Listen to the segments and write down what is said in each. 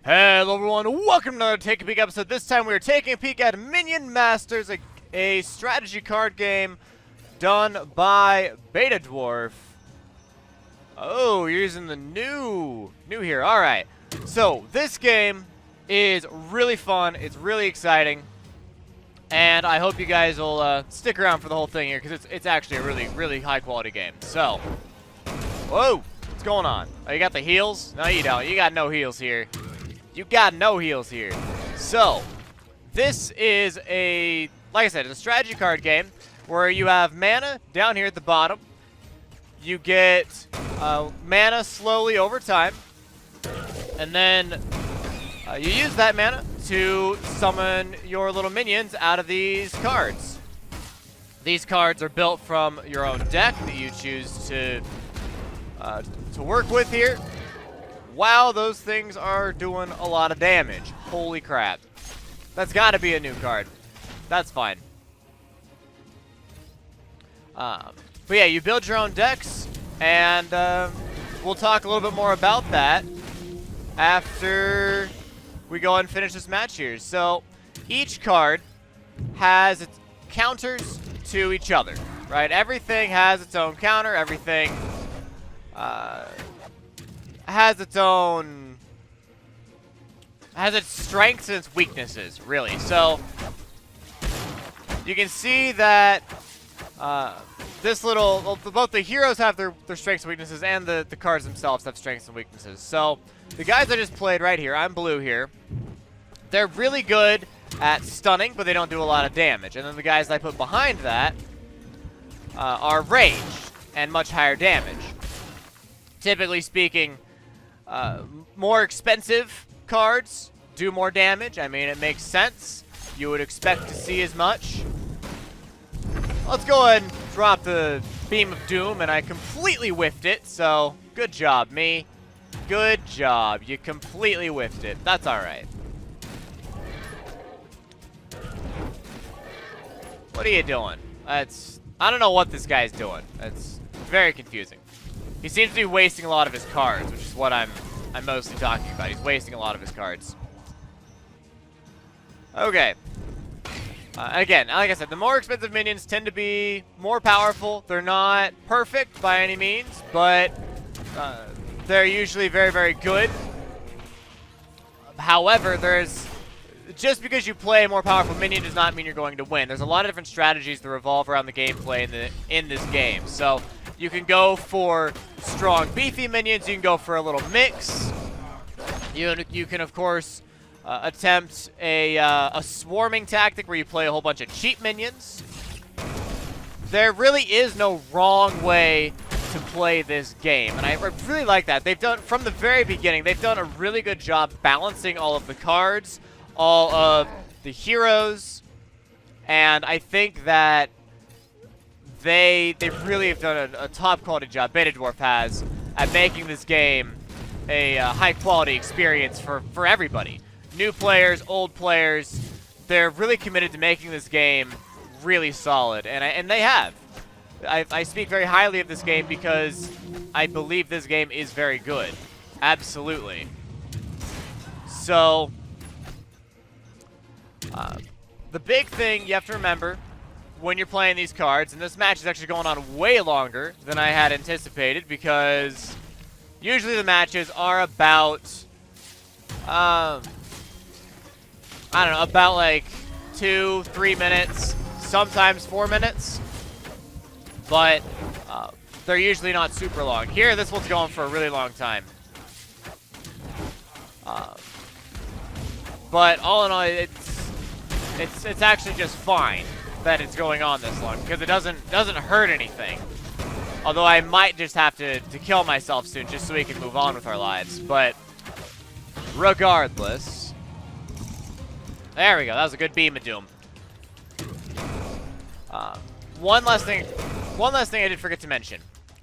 Hello everyone, welcome to another Take a Peek episode. This time we are taking a peek at Minion Masters, a strategy card game done by BetaDwarf. Oh, you're using the new here. Alright, so this game is really fun, it's really exciting, and I hope you guys will stick around for the whole thing here, because it's actually a really high quality game. So, whoa, what's going on? Oh, you got the heals? No, you don't. You got no heals here. You got no heals here. So, this is like I said, it's a strategy card game where you have mana down here at the bottom. You get mana slowly over time. And then you use that mana to summon your little minions out of these cards. These cards are built from your own deck that you choose to work with here. Wow, those things are doing a lot of damage. Holy crap. That's got to be a new card. That's fine. But yeah, you build your own decks, and we'll talk a little bit more about that after we go and finish this match here. So, each card has its counters to each other, right? Everything has its own counter. Everything has its strengths and its weaknesses, really. So you can see that both the heroes have their strengths and weaknesses, and the cards themselves have strengths and weaknesses. So the guys I just played right here, I'm blue here, they're really good at stunning, but they don't do a lot of damage. And then the guys I put behind that are ranged and much higher damage. Typically speaking, more expensive cards do more damage. I mean, it makes sense. You would expect to see as much. Let's go ahead and drop the Beam of Doom, and I completely whiffed it, so good job, me. Good job. You completely whiffed it. That's alright. What are you doing? I don't know what this guy's doing. It's very confusing. He seems to be wasting a lot of his cards, which is what I'm mostly talking about. He's wasting a lot of his cards. Okay. Again, like I said, the more expensive minions tend to be more powerful. They're not perfect by any means, but they're usually very good. However, just because you play a more powerful minion does not mean you're going to win. There's a lot of different strategies that revolve around the gameplay in this game. So you can go for strong, beefy minions. You can go for a little mix. You can, of course, attempt a swarming tactic where you play a whole bunch of cheap minions. There really is no wrong way to play this game, and I really like that. From the very beginning, they've done a really good job balancing all of the cards, all of the heroes, and I think that they really have done a top quality job. BetaDwarf has at making this game a high quality experience for everybody. New players, old players, they're really committed to making this game really solid, and they have. I speak very highly of this game because I believe this game is very good. Absolutely. So, the big thing you have to remember when you're playing these cards, and this match is actually going on way longer than I had anticipated, because usually the matches are about, I don't know, about like 2-3 minutes, sometimes 4 minutes, but they're usually not super long. Here, this one's going for a really long time. But all in all, it's actually just fine that it's going on this long, because it doesn't hurt anything. Although I might just have to kill myself soon just so we can move on with our lives. But regardless, there we go. That was a good Beam of Doom. One last thing I did forget to mention.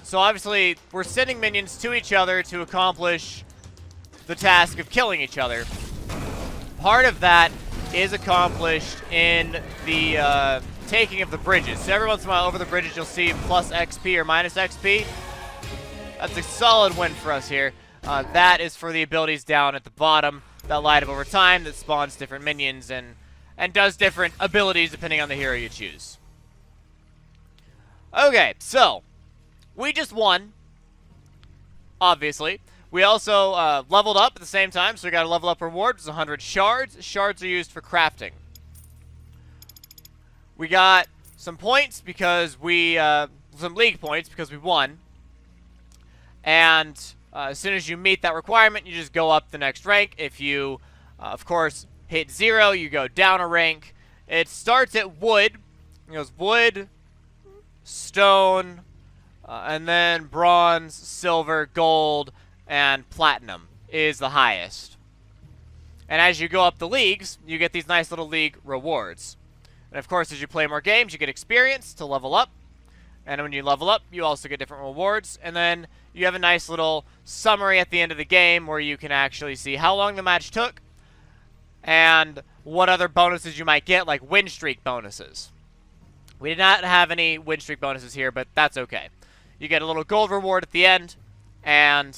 So obviously, we're sending minions to each other to accomplish the task of killing each other. Part of that is accomplished in the taking of the bridges. So every once in a while over the bridges you'll see plus XP or minus XP. That's a solid win for us here. That is for the abilities down at the bottom. that light up over time that spawns different minions and does different abilities depending on the hero you choose. Okay, so we just won, obviously. We also leveled up at the same time, so we got a level up reward. It's 100 shards. Shards are used for crafting. We got some points because we, some league points because we won. And as soon as you meet that requirement, you just go up the next rank. If you, of course, hit 0, you go down a rank. It starts at wood. It goes wood, stone, and then bronze, silver, gold, and platinum is the highest. And as you go up the leagues, you get these nice little league rewards. And of course, as you play more games, you get experience to level up. And when you level up, you also get different rewards. And then you have a nice little summary at the end of the game where you can actually see how long the match took and what other bonuses you might get, like win streak bonuses. We did not have any win streak bonuses here, but that's okay. You get a little gold reward at the end, and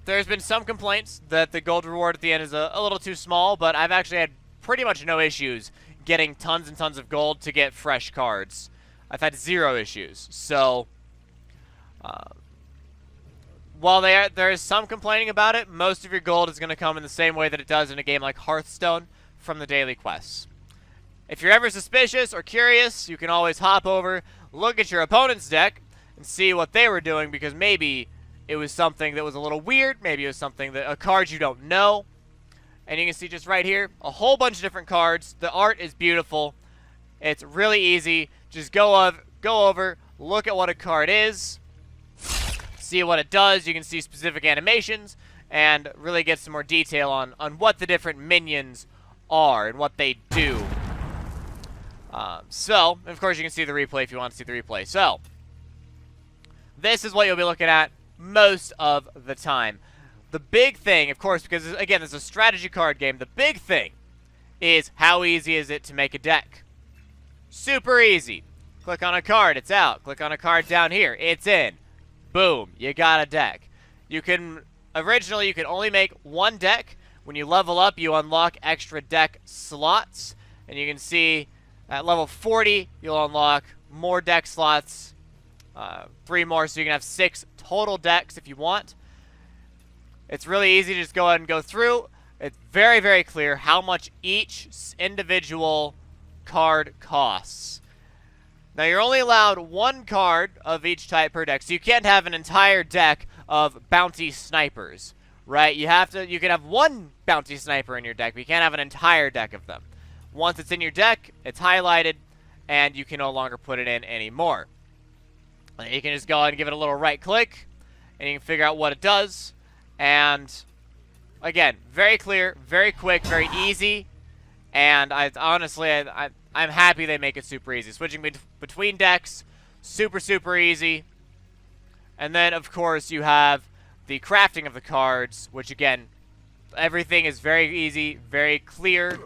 there's been some complaints that the gold reward at the end is a little too small, but I've actually had pretty much no issues getting tons and tons of gold to get fresh cards. I've had 0 issues. So, while there is some complaining about it, most of your gold is going to come in the same way that it does in a game like Hearthstone from the daily quests. If you're ever suspicious or curious, you can always hop over, look at your opponent's deck, and see what they were doing, because maybe it was something that was a little weird, maybe it was something that a card you don't know. And you can see just right here, a whole bunch of different cards. The art is beautiful. It's really easy. Just go over, look at what a card is, see what it does. You can see specific animations and really get some more detail on what the different minions are and what they do. So, of course, you can see the replay if you want to see the replay. So, this is what you'll be looking at most of the time. The big thing, of course, because, again, this is a strategy card game, the big thing is how easy is it to make a deck. Super easy. Click on a card, it's out. Click on a card down here, it's in. Boom, you got a deck. Originally, you could only make one deck. When you level up, you unlock extra deck slots. And you can see at level 40, you'll unlock more deck slots. 3 more, so you can have 6 total decks if you want. It's really easy to just go ahead and go through. It's very, very clear how much each individual card costs. Now, you're only allowed 1 card of each type per deck, so you can't have an entire deck of bounty snipers, right? You can have 1 bounty sniper in your deck, but you can't have an entire deck of them. Once it's in your deck, it's highlighted, and you can no longer put it in anymore. And you can just go ahead and give it a little right click, and you can figure out what it does. And again, very clear, very quick, very easy. And honestly, I'm happy they make it super easy. Switching between decks, super, super easy. And then, of course, you have the crafting of the cards, which, again, everything is very easy, very clear.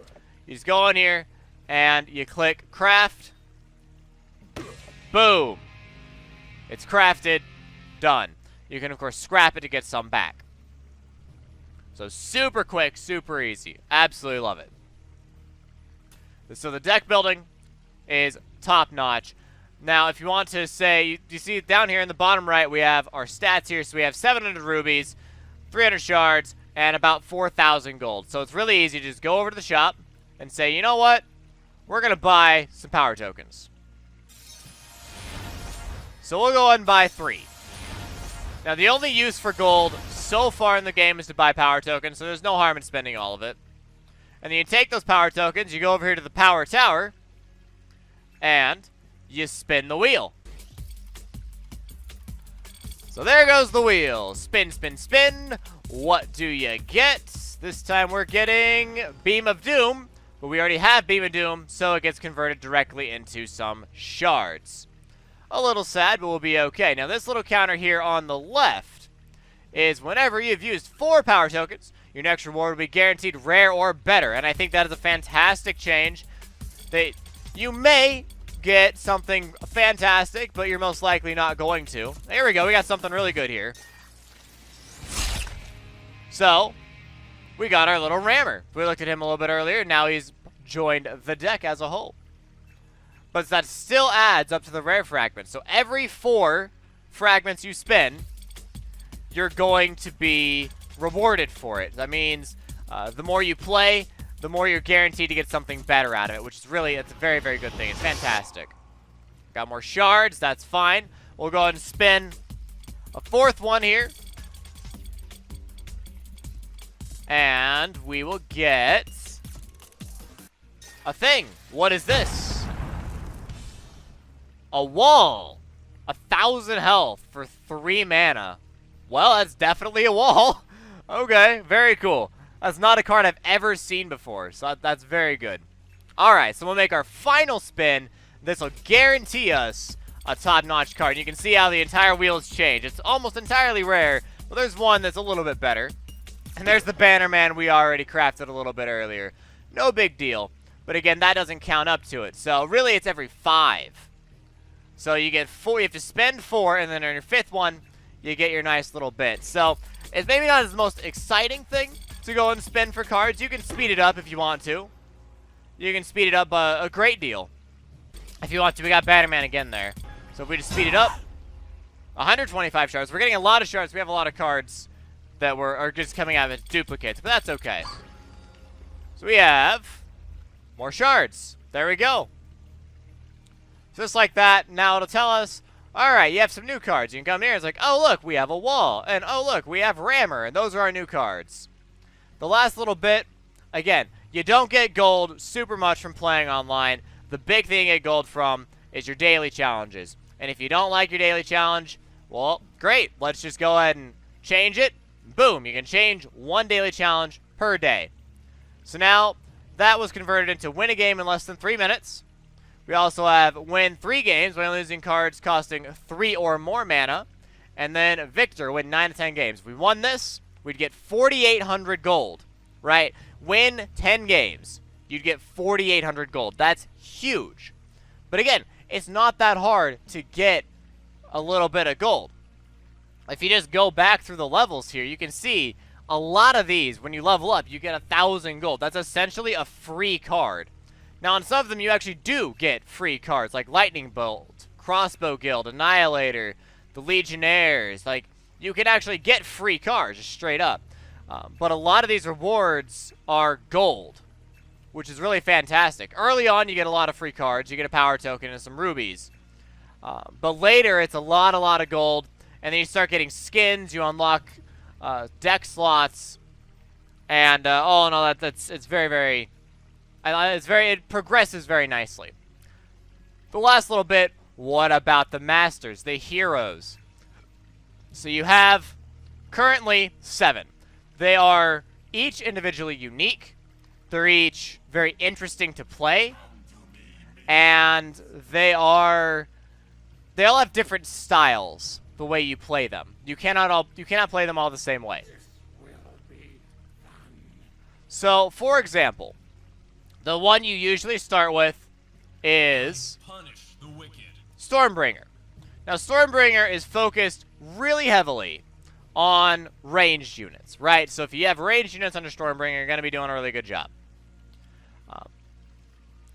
You just go on here, and you click craft. Boom. It's crafted. Done. You can, of course, scrap it to get some back. So super quick, super easy. Absolutely love it. So the deck building is top-notch. Now, if you want to say, you see down here in the bottom right, we have our stats here. So we have 700 rubies, 300 shards, and about 4,000 gold. So it's really easy to just go over to the shop and say, you know what? We're going to buy some power tokens. So we'll go ahead and buy 3. Now, the only use for gold so far in the game is to buy power tokens, so there's no harm in spending all of it. And then you take those power tokens, you go over here to the power tower, and you spin the wheel. So there goes the wheel. Spin, spin, spin. What do you get? This time we're getting Beam of Doom, but we already have Beam of Doom, so it gets converted directly into some shards. A little sad, but we'll be okay. Now, this little counter here on the left is whenever you've used 4 power tokens, your next reward will be guaranteed rare or better. And I think that is a fantastic change. You may get something fantastic, but you're most likely not going to. There we go. We got something really good here. So, we got our little rammer. We looked at him a little bit earlier. Now he's joined the deck as a whole. But that still adds up to the rare fragments. So every 4 fragments you spin, you're going to be rewarded for it. That means the more you play, the more you're guaranteed to get something better out of it, which is really, it's a very, very good thing. It's fantastic. Got more shards. That's fine. We'll go ahead and spin a 4th one here. And we will get a thing. What is this? A wall. 1,000 health for 3 mana. Well, that's definitely a wall. Okay, very cool. That's not a card I've ever seen before, so that's very good. Alright, so we'll make our final spin. This will guarantee us a top-notch card. You can see how the entire wheel has changed. It's almost entirely rare, but there's one that's a little bit better. And there's the Bannerman we already crafted a little bit earlier. No big deal. But again, that doesn't count up to it. So really, it's every 5. So you get 4. You have to spend 4, and then on your 5th one, you get your nice little bit. So it's maybe not the most exciting thing to go and spend for cards. You can speed it up if you want to. You can speed it up a great deal if you want to. We got Bannerman again there. So if we just speed it up, 125 shards. We're getting a lot of shards. We have a lot of cards that are just coming out as duplicates, but that's okay. So we have more shards. There we go. Just like that, now it'll tell us, alright, you have some new cards. You can come here, it's like, oh look, we have a wall. And oh look, we have Rammer, and those are our new cards. The last little bit, again, you don't get gold super much from playing online. The big thing you get gold from is your daily challenges. And if you don't like your daily challenge, well, great. Let's just go ahead and change it. Boom, you can change 1 daily challenge per day. So now, that was converted into win a game in less than 3 minutes. We also have win 3 games when losing cards costing 3 or more mana. And then victor, win 9 to 10 games. If we won this, we'd get 4,800 gold, right? Win 10 games, you'd get 4,800 gold. That's huge. But again, it's not that hard to get a little bit of gold. If you just go back through the levels here, you can see a lot of these, when you level up, you get 1,000 gold. That's essentially a free card. Now, on some of them, you actually do get free cards, like Lightning Bolt, Crossbow Guild, Annihilator, the Legionnaires. Like, you can actually get free cards, just straight up. But a lot of these rewards are gold, which is really fantastic. Early on, you get a lot of free cards. You get a power token and some rubies. But later, it's a lot of gold. And then you start getting skins. You unlock deck slots, and all in all, it's very, it progresses very nicely. The last little bit. What about the masters, the heroes? So you have currently 7. They are each individually unique. They're each very interesting to play, and they all have different styles. The way you play them, you cannot play them all the same way. So, for example, the one you usually start with is Stormbringer. Now, Stormbringer is focused really heavily on ranged units, right? So if you have ranged units under Stormbringer, you're going to be doing a really good job.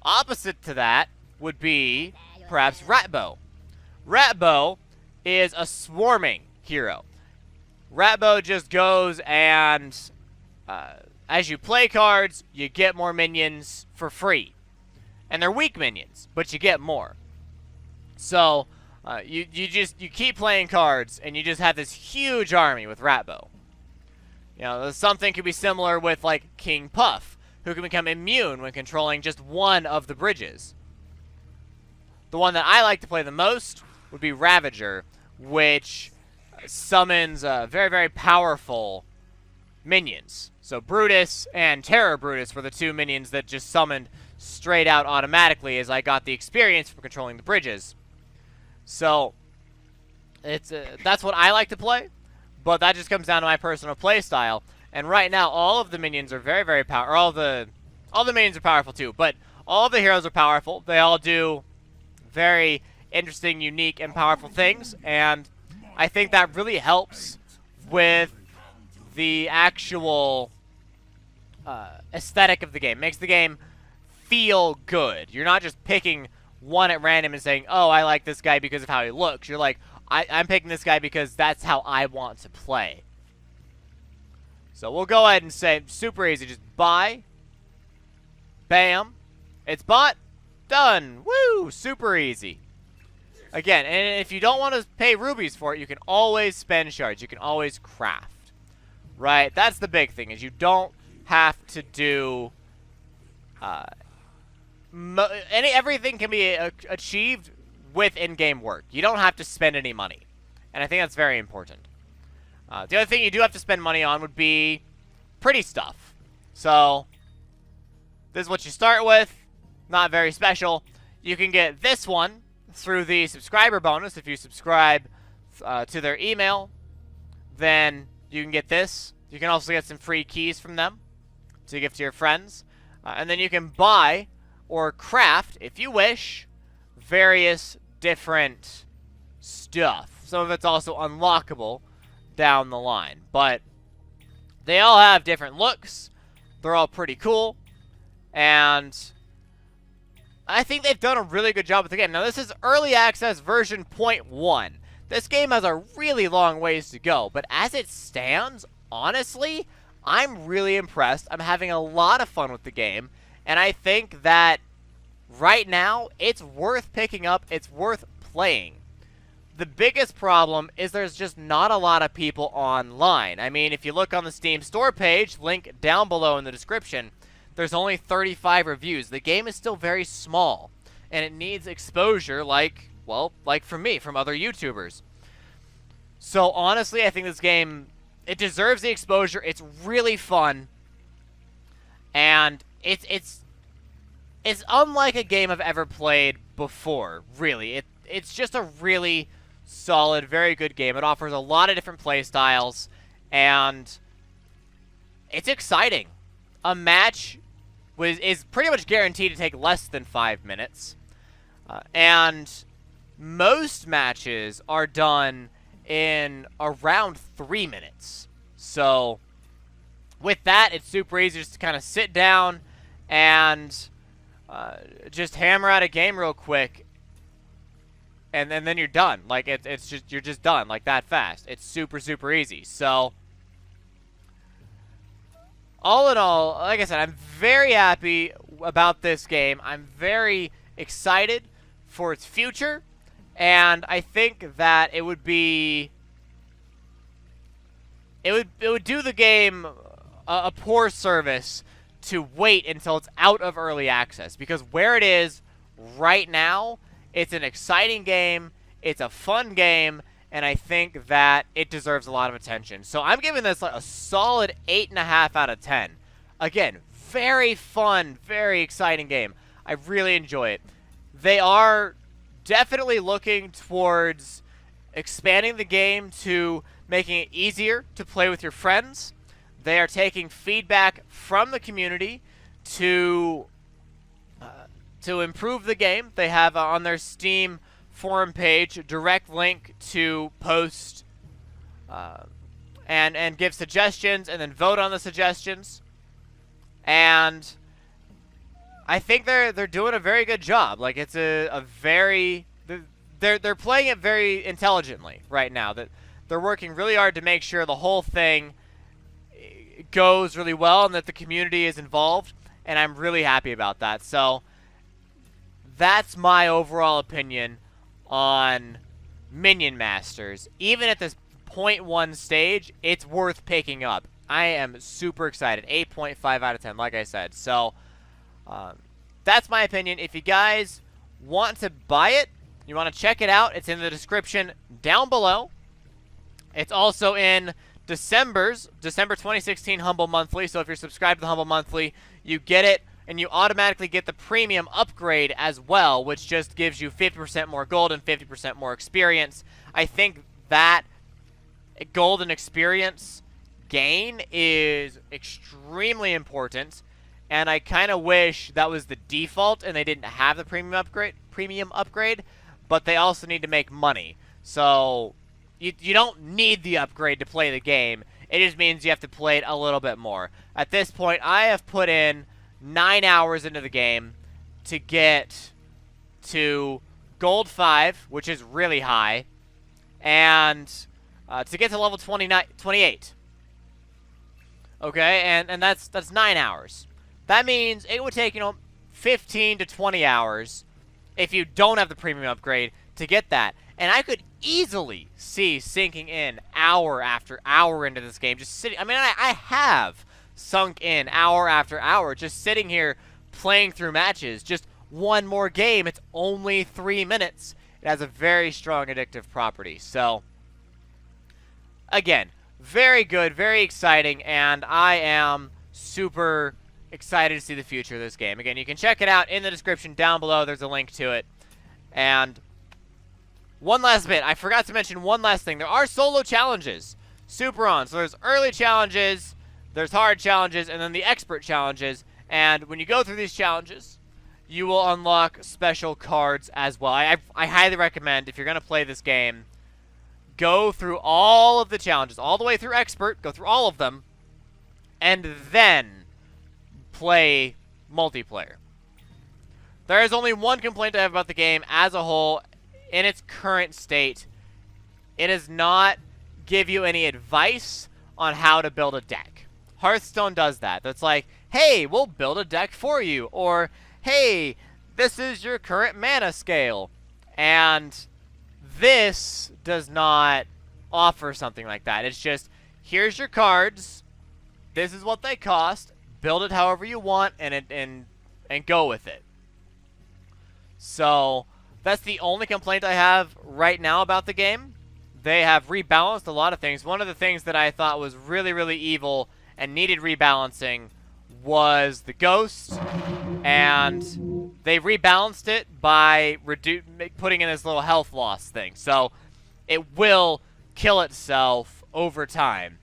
Opposite to that would be perhaps Ratbow. Ratbow is a swarming hero. Ratbow just goes and, as you play cards, you get more minions for free. And they're weak minions, but you get more. So, you keep playing cards, and you just have this huge army with Ratbow. You know, something could be similar with, like, King Puff, who can become immune when controlling just one of the bridges. The one that I like to play the most would be Ravager, which summons very, very powerful minions. So Brutus and Terror Brutus were the 2 minions that just summoned straight out automatically as I got the experience from controlling the bridges. So that's what I like to play, but that just comes down to my personal play style. And right now, all of the minions are very, very powerful. All the minions are powerful too, but all of the heroes are powerful. They all do very interesting, unique, and powerful things, and I think that really helps with the actual aesthetic of the game. Makes the game feel good. You're not just picking one at random and saying, oh, I like this guy because of how he looks. You're like, I'm picking this guy because that's how I want to play. So we'll go ahead and say super easy. Just buy. Bam. It's bought. Done. Woo! Super easy. Again, and if you don't want to pay rubies for it, you can always spend shards. You can always craft. Right? That's the big thing, is you don't have to do... everything can be achieved with in-game work. You don't have to spend any money. And I think that's very important. The other thing you do have to spend money on would be pretty stuff. So, this is what you start with. Not very special. You can get this one through the subscriber bonus. If you subscribe to their email, then you can get this. You can also get some free keys from them to give to your friends. And then you can buy or craft, if you wish, various different stuff. Some of it's also unlockable down the line. But they all have different looks. They're all pretty cool. And I think they've done a really good job with the game. Now, this is early access version 0.1. This game has a really long ways to go. But as it stands, honestly, I'm really impressed. I'm having a lot of fun with the game. And I think that right now, it's worth picking up. It's worth playing. The biggest problem is there's just not a lot of people online. I mean, if you look on the Steam store page, link down below in the description, there's only 35 reviews. The game is still very small, and it needs exposure like, well, like from me, from other YouTubers. So honestly, I think this game, it deserves the exposure. It's really fun, and it's unlike a game I've ever played before, really. It's just a really solid, very good game. It offers a lot of different play styles, and it's exciting. A match is pretty much guaranteed to take less than 5 minutes, and most matches are done in around 3 minutes. So with that, it's super easy just to kind of sit down and just hammer out a game real quick, and then you're done. Like it's just, you're just done like that fast. It's super, super easy. So all in all, like I said, I'm very happy about this game. I'm very excited for its future, and I think that it would be it would do the game a poor service to wait until it's out of early access, because where it is right now, it's an exciting game, it's a fun game, and I think that it deserves a lot of attention. So I'm giving this like a solid 8.5 out of 10. Again, very fun, very exciting game. I really enjoy it. They are definitely looking towards expanding the game to making it easier to play with your friends. They are taking feedback from the community to improve the game. They have on their Steam forum page a direct link to post and give suggestions and then vote on the suggestions. And I think they're doing a very good job. Like, it's a very they're playing it very intelligently right now. That they're working really hard to make sure the whole thing goes really well and that the community is involved, and I'm really happy about that. So that's my overall opinion on Minion Masters. Even at this 0.1 stage, it's worth picking up. I am super excited. 8.5 out of 10, like I said. So that's my opinion. If you guys want to buy it, you want to check it out, it's in the description down below. It's also in December 2016 Humble Monthly. So if you're subscribed to the Humble Monthly, you get it, and you automatically get the premium upgrade as well, which just gives you 50% more gold and 50% more experience. I think that golden experience gain is extremely important, and I kind of wish that was the default and they didn't have the premium upgrade, but they also need to make money. So you don't need the upgrade to play the game. It just means you have to play it a little bit more. At this point, I have put in 9 hours into the game to get to Gold 5, which is really high, and to get to level 28. Okay, and that's 9 hours. That means it would take, 15 to 20 hours if you don't have the premium upgrade to get that. And I could easily see sinking in hour after hour into this game, just sitting. I mean, I have sunk in hour after hour, just sitting here playing through matches. Just one more game. It's only 3 minutes. It has a very strong addictive property. So, again, very good, very exciting, and I am super excited to see the future of this game. Again, you can check it out in the description down below. There's a link to it. And one last bit. I forgot to mention one last thing. There are solo challenges. Super on. So there's early challenges, there's hard challenges, and then the expert challenges. And when you go through these challenges, you will unlock special cards as well. I highly recommend, if you're going to play this game, go through all of the challenges, all the way through expert, go through all of them, and then play multiplayer. There is only one complaint I have about the game as a whole. In its current state, it does not give you any advice on how to build a deck. Hearthstone does that. That's like, hey, we'll build a deck for you. Or, hey, this is your current mana scale. And this does not offer something like that. It's just, here's your cards. This is what they cost. Build it however you want and go with it. So that's the only complaint I have right now about the game. They have rebalanced a lot of things. One of the things that I thought was really, really evil and needed rebalancing was the ghost. And they rebalanced it by putting in this little health loss thing. So it will kill itself over time.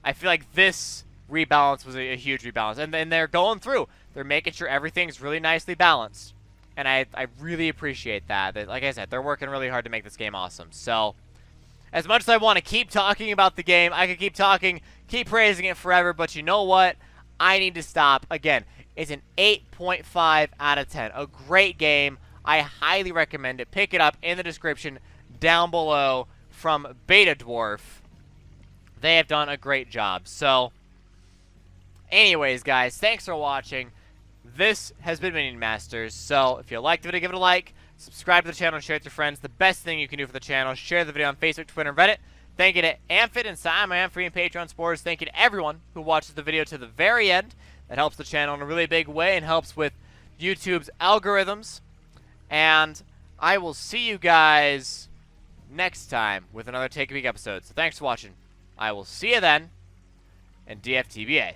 I feel like this rebalance was a huge rebalance. And then they're going through. They're making sure everything's really nicely balanced. And I really appreciate that. Like I said, they're working really hard to make this game awesome. So, as much as I want to keep talking about the game, I could keep talking, keep praising it forever, but you know what? I need to stop. Again, it's an 8.5 out of 10. A great game. I highly recommend it. Pick it up in the description down below from BetaDwarf. They have done a great job. So, anyways, guys, thanks for watching. This has been Minion Masters, so if you liked the video, give it a like, subscribe to the channel, and share it with your friends. The best thing you can do for the channel, share the video on Facebook, Twitter, and Reddit. Thank you to Amphit and Sam, my free and Patreon supporters. Thank you to everyone who watches the video to the very end. That helps the channel in a really big way and helps with YouTube's algorithms. And I will see you guys next time with another Take a Peek episode. So thanks for watching. I will see you then, and DFTBA.